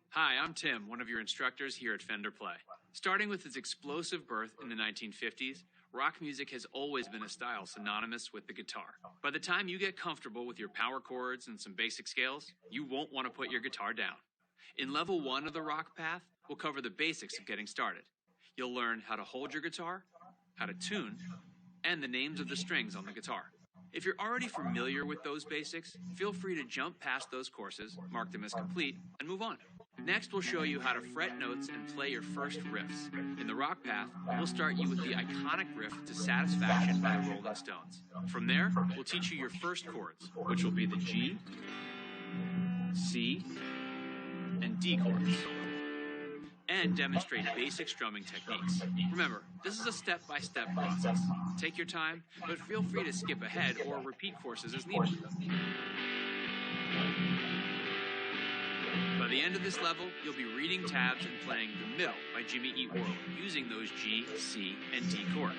Hi, I'm Tim, one of your instructors here at Fender Play. Starting with its explosive birth in the 1950s, rock music has always been a style synonymous with the guitar. By the time you get comfortable with your power chords and some basic scales, you won't want to put your guitar down. In level 1 of the rock path, we'll cover the basics of getting started. You'll learn how to hold your guitar, how to tune, and the names of the strings on the guitar. If you're already familiar with those basics, feel free to jump past those courses, mark them as complete, and move on. Next, we'll show you how to fret notes and play your first riffs. In the rock path, we'll start you with the iconic riff to Satisfaction by the Rolling Stones. From there, we'll teach you your first chords, which will be the G, C, and D chords, and demonstrate basic strumming techniques. Remember, this is a step-by-step process. Take your time, but feel free to skip ahead or repeat courses as needed. By the end of this level, you'll be reading tabs and playing The Middle by Jimmy Eat World using those G, C, and D chords.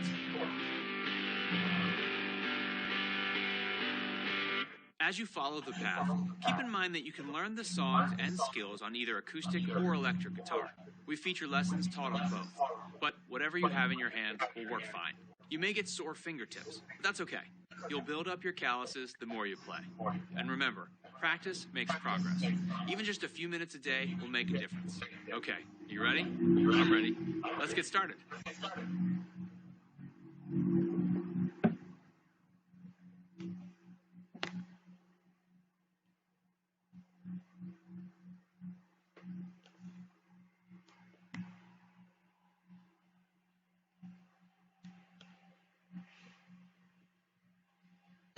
As you follow the path, keep in mind that you can learn the songs and skills on either acoustic or electric guitar. We feature lessons taught on both, but whatever you have in your hands will work fine. You may get sore fingertips, but that's okay. You'll build up your calluses the more you play. And remember, practice makes progress. Even just a few minutes a day will make a difference. Okay, you ready? I'm ready. Let's get started.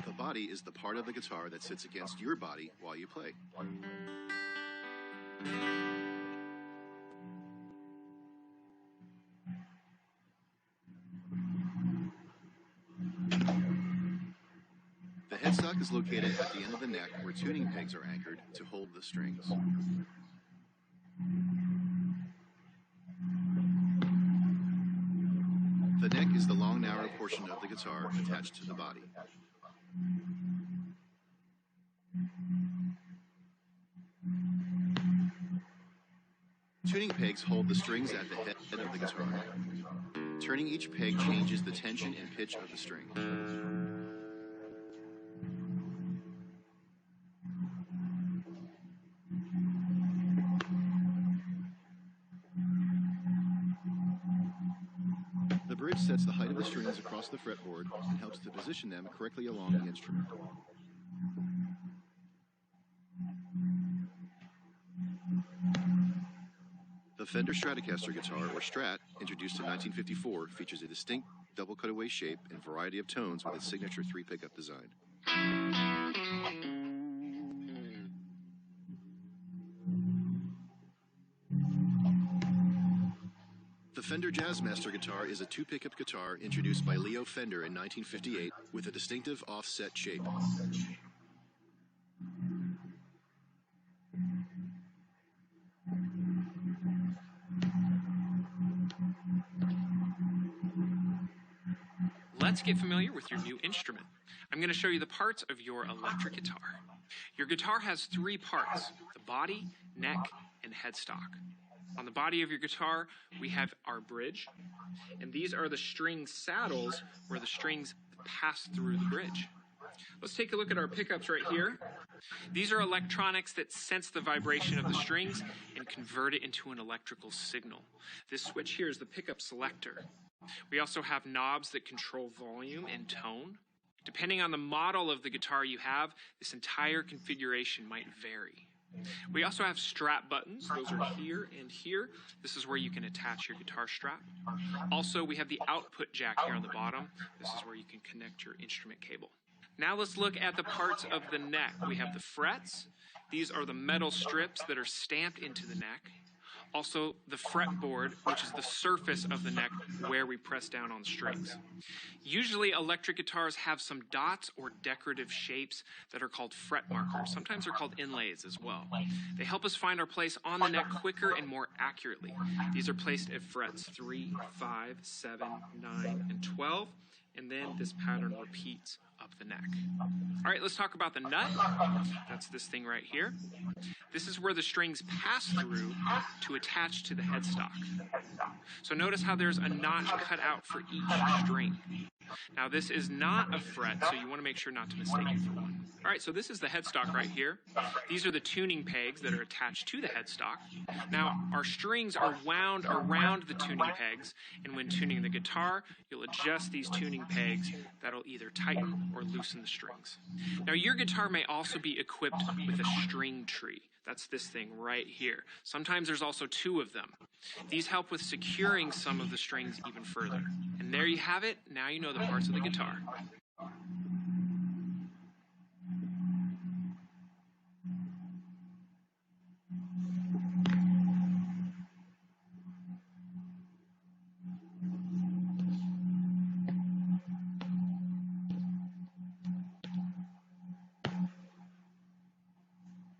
The body is the part of the guitar that sits against your body while you play. The headstock is located at the end of the neck where tuning pegs are anchored to hold the strings. The neck is the long, narrow portion of the guitar attached to the body. Tuning pegs hold the strings at the head of the guitar. Turning each peg changes the tension and pitch of the string. The bridge sets the height of the strings across the fretboard and helps to position them correctly along the instrument. The Fender Stratocaster guitar, or Strat, introduced in 1954, features a distinct double cutaway shape and variety of tones with its signature 3-pickup design. The Fender Jazzmaster guitar is a 2-pickup guitar introduced by Leo Fender in 1958 with a distinctive offset shape. Let's get familiar with your new instrument. I'm going to show you the parts of your electric guitar. Your guitar has 3 parts: the body, neck, and headstock. On the body of your guitar, we have our bridge, and these are the string saddles where the strings pass through the bridge. Let's take a look at our pickups right here. These are electronics that sense the vibration of the strings and convert it into an electrical signal. This switch here is the pickup selector. We also have knobs that control volume and tone. Depending on the model of the guitar you have, this entire configuration might vary. We also have strap buttons. Those are here and here. This is where you can attach your guitar strap. Also, we have the output jack here on the bottom. This is where you can connect your instrument cable. Now let's look at the parts of the neck. We have the frets. These are the metal strips that are stamped into the neck. Also, the fretboard, which is the surface of the neck where we press down on strings. Usually, electric guitars have some dots or decorative shapes that are called fret markers. Sometimes they're called inlays as well. They help us find our place on the neck quicker and more accurately. These are placed at frets 3, 5, 7, 9, and 12, and then this pattern repeats up the neck. All right, let's talk about the nut. That's this thing right here. This is where the strings pass through to attach to the headstock. So notice how there's a notch cut out for each string. Now this is not a fret, so you want to make sure not to mistake it for one. All right, so this is the headstock right here. These are the tuning pegs that are attached to the headstock. Now our strings are wound around the tuning pegs, and when tuning the guitar, you'll adjust these tuning pegs that'll either tighten or loosen the strings. Now your guitar may also be equipped with a string tree. That's this thing right here. Sometimes there's also 2 of them. These help with securing some of the strings even further. And there you have it. Now you know the parts of the guitar.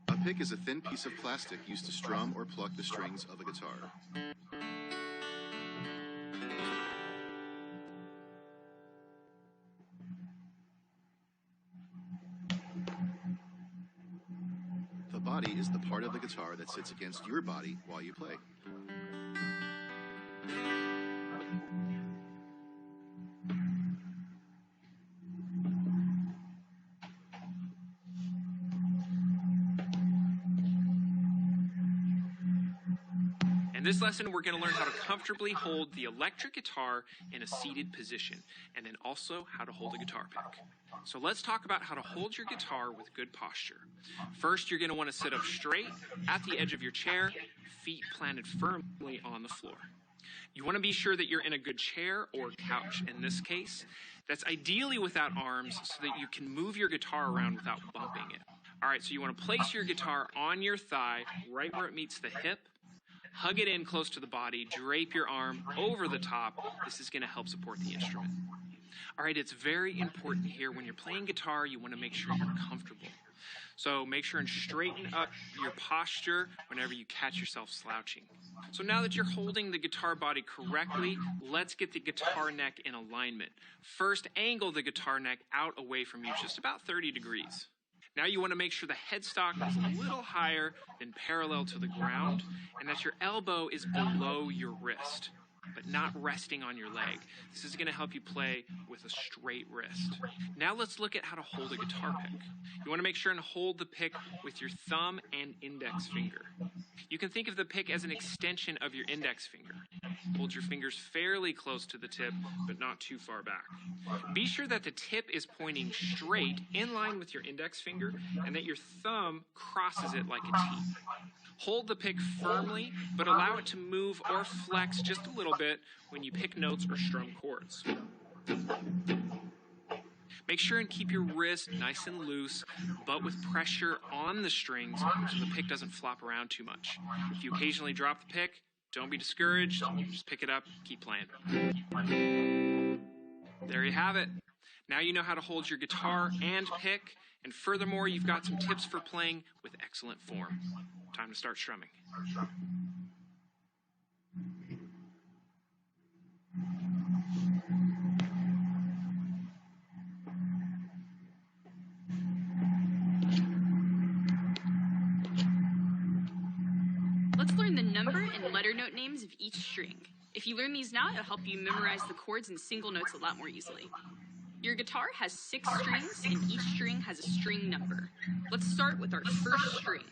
A pick is a thin piece of plastic used to strum or pluck the strings of a guitar. The body is the part of the guitar that sits against your body while you play. In this lesson, we're going to learn how to comfortably hold the electric guitar in a seated position, and then also how to hold a guitar pick. So let's talk about how to hold your guitar with good posture. First, you're going to want to sit up straight at the edge of your chair, feet planted firmly on the floor. You want to be sure that you're in a good chair or couch. In this case, that's ideally without arms so that you can move your guitar around without bumping it. All right, so you want to place your guitar on your thigh right where it meets the hip. Hug it in close to the body, drape your arm over the top. This is going to help support the instrument. All right, it's very important here when you're playing guitar, you want to make sure you're comfortable. So make sure and straighten up your posture whenever you catch yourself slouching. So now that you're holding the guitar body correctly, let's get the guitar neck in alignment. First, angle the guitar neck out away from you, just about 30 degrees. Now you want to make sure the headstock is a little higher than parallel to the ground, and that your elbow is below your wrist, but not resting on your leg. This is going to help you play with a straight wrist. Now let's look at how to hold a guitar pick. You want to make sure and hold the pick with your thumb and index finger. You can think of the pick as an extension of your index finger. Hold your fingers fairly close to the tip, but not too far back. Be sure that the tip is pointing straight in line with your index finger and that your thumb crosses it like a T. Hold the pick firmly, but allow it to move or flex just a little bit when you pick notes or strum chords. Make sure and keep your wrist nice and loose, but with pressure on the strings so the pick doesn't flop around too much. If you occasionally drop the pick, don't be discouraged. Just pick it up, keep playing. There you have it. Now you know how to hold your guitar and pick, and furthermore, you've got some tips for playing with excellent form. Time to start strumming. Let's learn the number and letter note names of each string. If you learn these now, it'll help you memorize the chords and single notes a lot more easily. Your guitar has 6 strings, and each string has a string number. Let's start with our first string.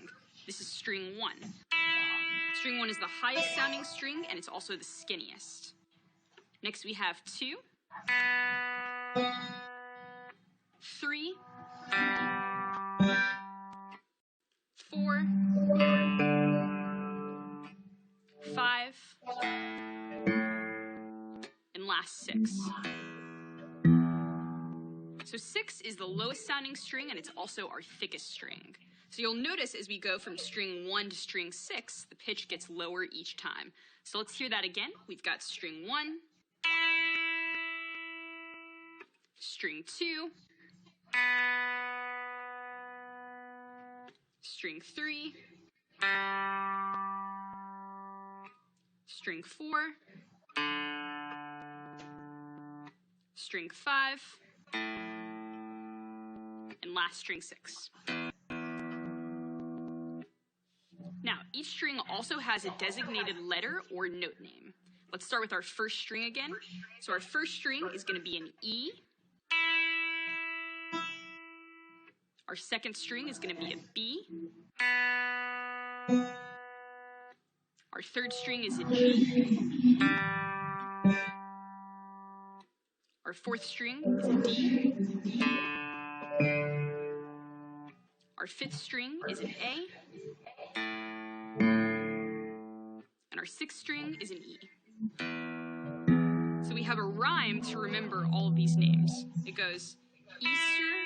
This is string 1. String 1 is the highest sounding string, and it's also the skinniest. Next we have 2, 3, 4, 5, and last 6. So 6 is the lowest sounding string, and it's also our thickest string. So you'll notice as we go from string 1 to string 6, the pitch gets lower each time. So let's hear that again. We've got string 1, string 2, string 3, string 4, string 5, and last string 6. Now, each string also has a designated letter or note name. Let's start with our first string again. So our first string is going to be an E. Our second string is going to be a B. Our third string is a G. Our fourth string is a D. Our fifth string is an A. And our sixth string is an E. So we have a rhyme to remember all of these names. It goes, Easter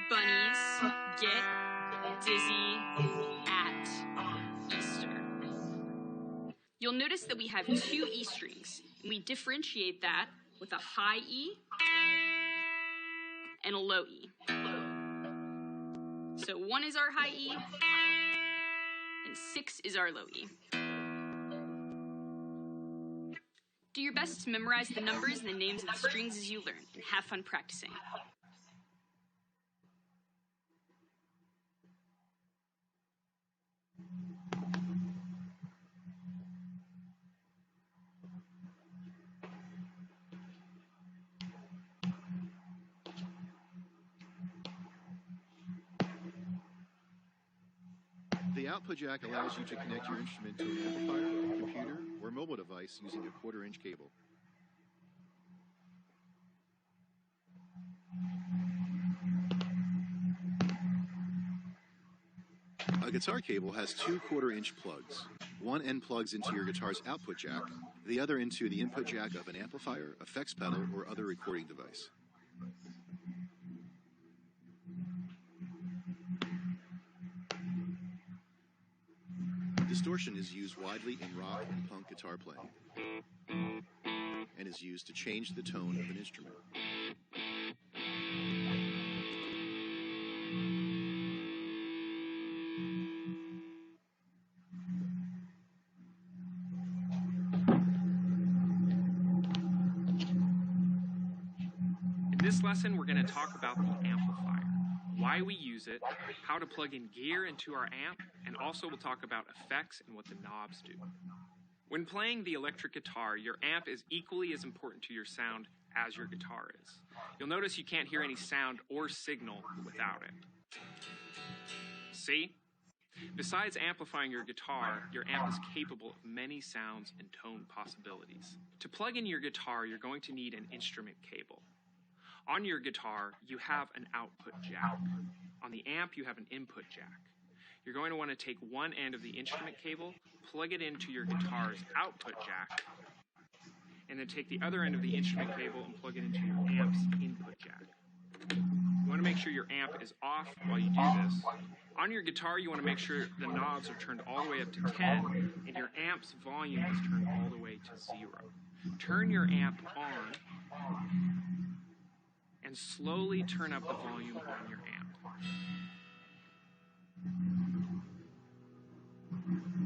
bunnies get dizzy at Easter. You'll notice that we have two E strings, and we differentiate that with a high E and a low E. So 1 is our high E, and 6 is our low E. Do your best to memorize the numbers and the names of the strings as you learn, and have fun practicing. The output jack allows you to connect your instrument to an amplifier, computer, or mobile device using a 1/4-inch cable. A guitar cable has two 1/4-inch plugs. One end plugs into your guitar's output jack, the other into the input jack of an amplifier, effects pedal, or other recording device. Distortion is used widely in rock and punk guitar playing and is used to change the tone of an instrument. In this lesson, we're going to talk about the amplifier, why we use it, how to plug in gear into our amp, and also we'll talk about effects and what the knobs do. When playing the electric guitar, your amp is equally as important to your sound as your guitar is. You'll notice you can't hear any sound or signal without it. See? Besides amplifying your guitar, your amp is capable of many sounds and tone possibilities. To plug in your guitar, you're going to need an instrument cable. On your guitar, you have an output jack. On the amp, you have an input jack. You're going to want to take one end of the instrument cable, plug it into your guitar's output jack, and then take the other end of the instrument cable and plug it into your amp's input jack. You want to make sure your amp is off while you do this. On your guitar, you want to make sure the knobs are turned all the way up to 10, and your amp's volume is turned all the way to 0. Turn your amp on, and slowly turn up the volume on your amp.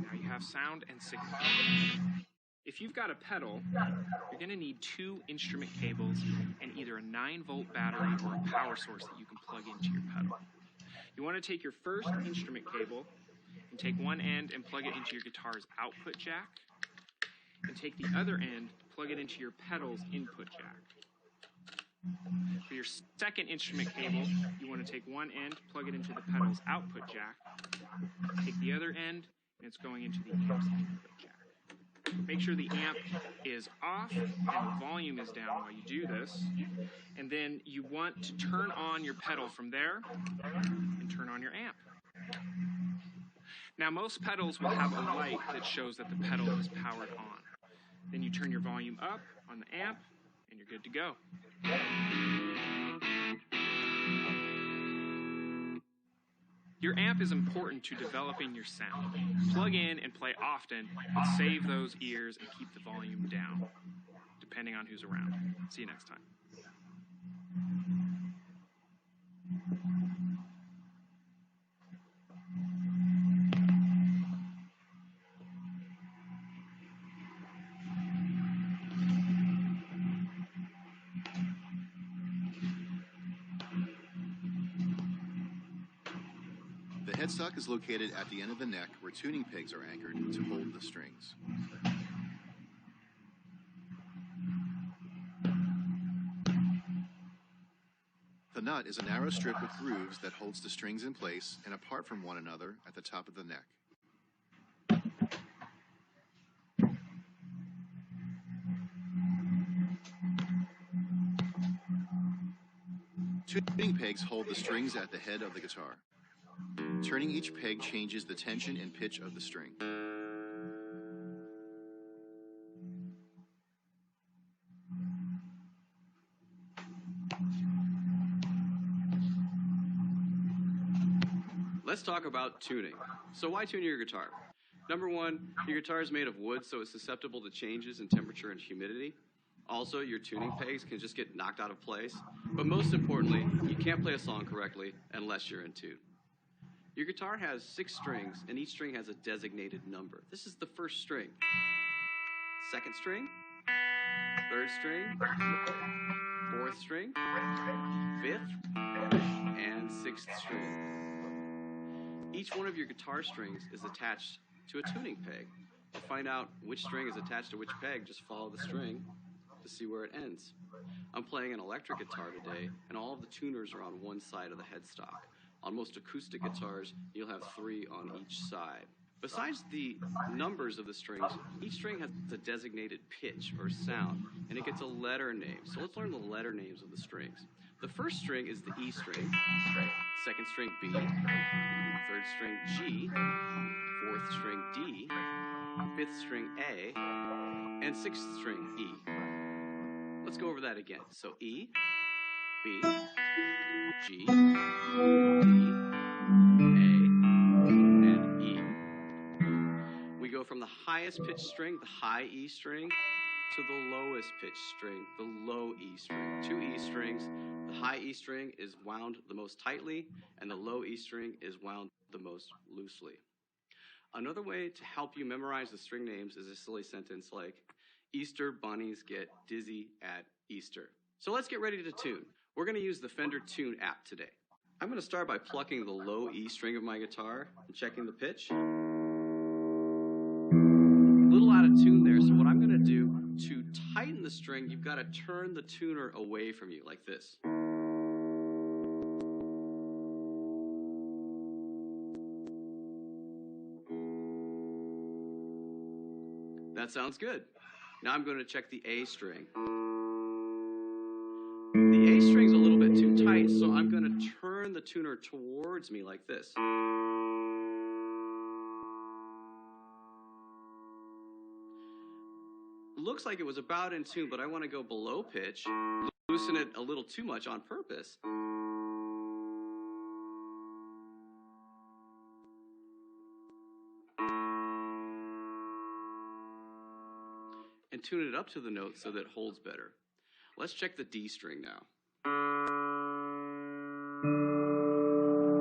Now you have sound and signal. If you've got a pedal, you're going to need two instrument cables and either a 9-volt battery or a power source that you can plug into your pedal. You want to take your first instrument cable and take one end and plug it into your guitar's output jack, and take the other end, plug it into your pedal's input jack. For your second instrument cable, you want to take one end, plug it into the pedal's output jack, take the other end, and it's going into the amp's input jack. Make sure the amp is off and the volume is down while you do this, and then you want to turn on your pedal from there and turn on your amp. Now most pedals will have a light that shows that the pedal is powered on. Then you turn your volume up on the amp and you're good to go. Your amp is important to developing your sound. Plug in and play often, but save those ears and keep the volume down, depending on who's around. See you next time. The headstock is located at the end of the neck where tuning pegs are anchored to hold the strings. The nut is a narrow strip with grooves that holds the strings in place and apart from one another at the top of the neck. Tuning pegs hold the strings at the head of the guitar. Turning each peg changes the tension and pitch of the string. Let's talk about tuning. So why tune your guitar? Number one, your guitar is made of wood, so it's susceptible to changes in temperature and humidity. Also, your tuning pegs can just get knocked out of place. But most importantly, you can't play a song correctly unless you're in tune. Your guitar has 6 strings, and each string has a designated number. This is the first string. Second string, third string, fourth string, fifth, and sixth string. Each one of your guitar strings is attached to a tuning peg. To find out which string is attached to which peg, just follow the string to see where it ends. I'm playing an electric guitar today, and all of the tuners are on one side of the headstock. On most acoustic guitars, you'll have 3 on each side. Besides the numbers of the strings, each string has a designated pitch or sound, and it gets a letter name. So let's learn the letter names of the strings. The first string is the E string, second string B, third string G, fourth string D, fifth string A, and sixth string E. Let's go over that again. So E, B, G, D, A, and E. We go from the highest pitched string, the high E string, to the lowest pitched string, the low E string. 2 E strings. The high E string is wound the most tightly, and the low E string is wound the most loosely. Another way to help you memorize the string names is a silly sentence like, Easter bunnies get dizzy at Easter. So let's get ready to tune. We're going to use the Fender Tune app today. I'm going to start by plucking the low E string of my guitar and checking the pitch. A little out of tune there, so what I'm going to do to tighten the string, you've got to turn the tuner away from you like this. That sounds good. Now I'm going to check the A string. The A string's a little bit too tight, so I'm going to turn the tuner towards me like this. Looks like it was about in tune, but I want to go below pitch, loosen it a little too much on purpose. And tune it up to the note so that it holds better. Let's check the D string now.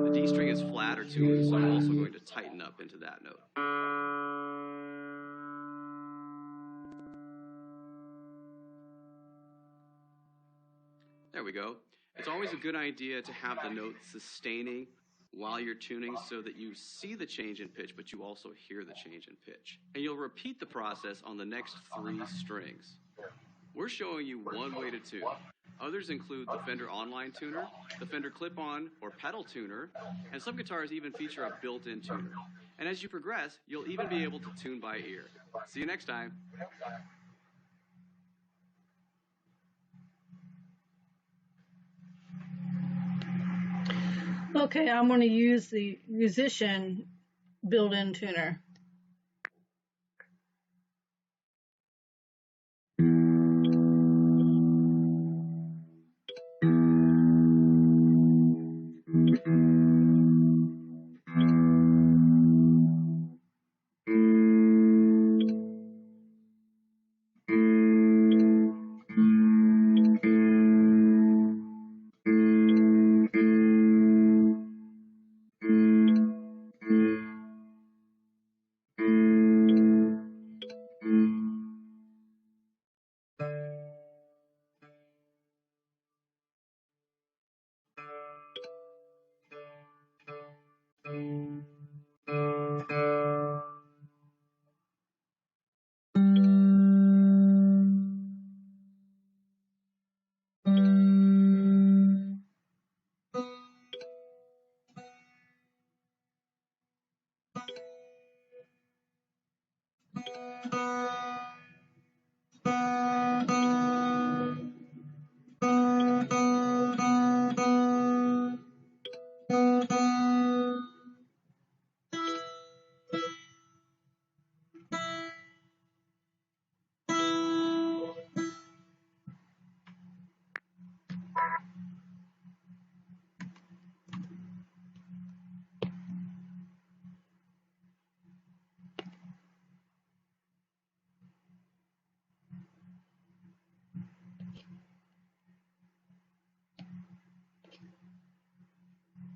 The D string is flat or tuned, so I'm also going to tighten up into that note. There we go. It's always a good idea to have the note sustaining while you're tuning so that you see the change in pitch, but you also hear the change in pitch. And you'll repeat the process on the next 3 strings. We're showing you one way to tune. Others include the Fender Online Tuner, the Fender Clip-On or Pedal Tuner, and some guitars even feature a built-in tuner. And as you progress, you'll even be able to tune by ear. See you next time. Okay, I'm going to use the Musician built-in tuner.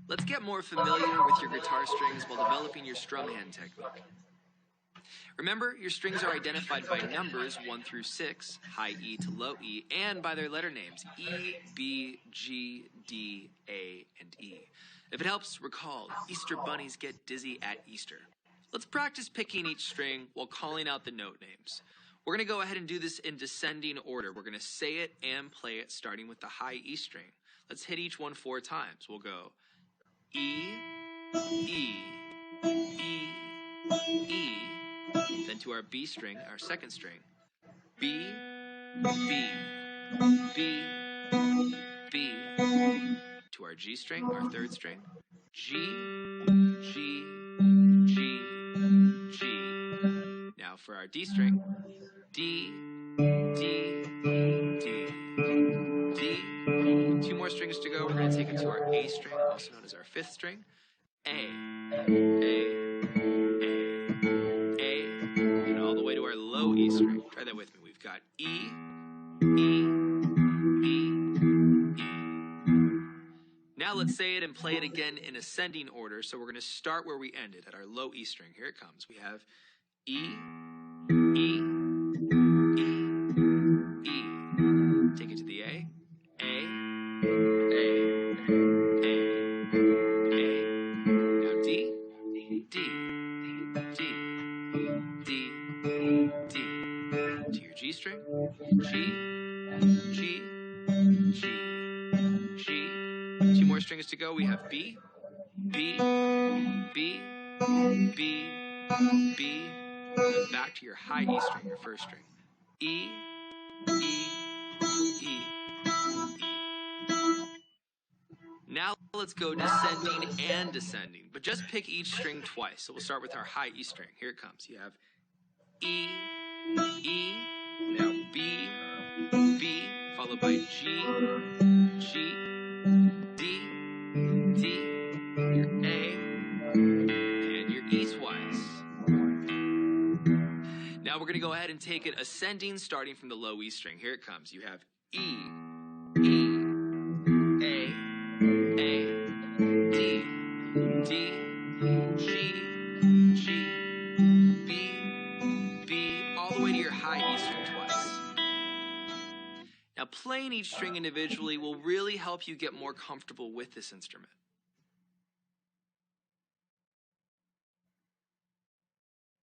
Let's get more familiar with your guitar strings while developing your strum hand technique. Remember, your strings are identified by numbers 1 through 6, high E to low E, and by their letter names, E, B, G, D, A, and E. If it helps, recall, Easter bunnies get dizzy at Easter. Let's practice picking each string while calling out the note names. We're going to go ahead and do this in descending order. We're going to say it and play it starting with the high E string. Let's hit each one 4 times. We'll go E, E, E, E, then to our B string, our second string, B, B, B, B, to our G string, our third string, G, G, G, G. Now for our D string, D, D, D, D. 2 more strings to go. We're going to take it to our A string, also known as our 5th string, A, and all the way to our low E string. Try that with me. We've got E, E, E, E. Now let's say it and play it again in ascending order. So we're going to start where we ended, at our low E string. Here it comes. We have E, E, E, E. Take it to the A, A, now D, D, D, D, D. To your G string, G, G, G, G. 2 more strings to go. We have B, B, B, B, B. And back to your high E string, your first string. E, E, E, E. Now let's go descending and descending, but just pick each string twice. So we'll start with our high E string. Here it comes. You have E, E, now B, B, followed by G, G, D, D, your A, and your E twice. Now we're going to go ahead and take it ascending, starting from the low E string. Here it comes. You have E, E, A, D, D, G, G, B, B, all the way to your high E string twice. Now playing each string individually will really help you get more comfortable with this instrument.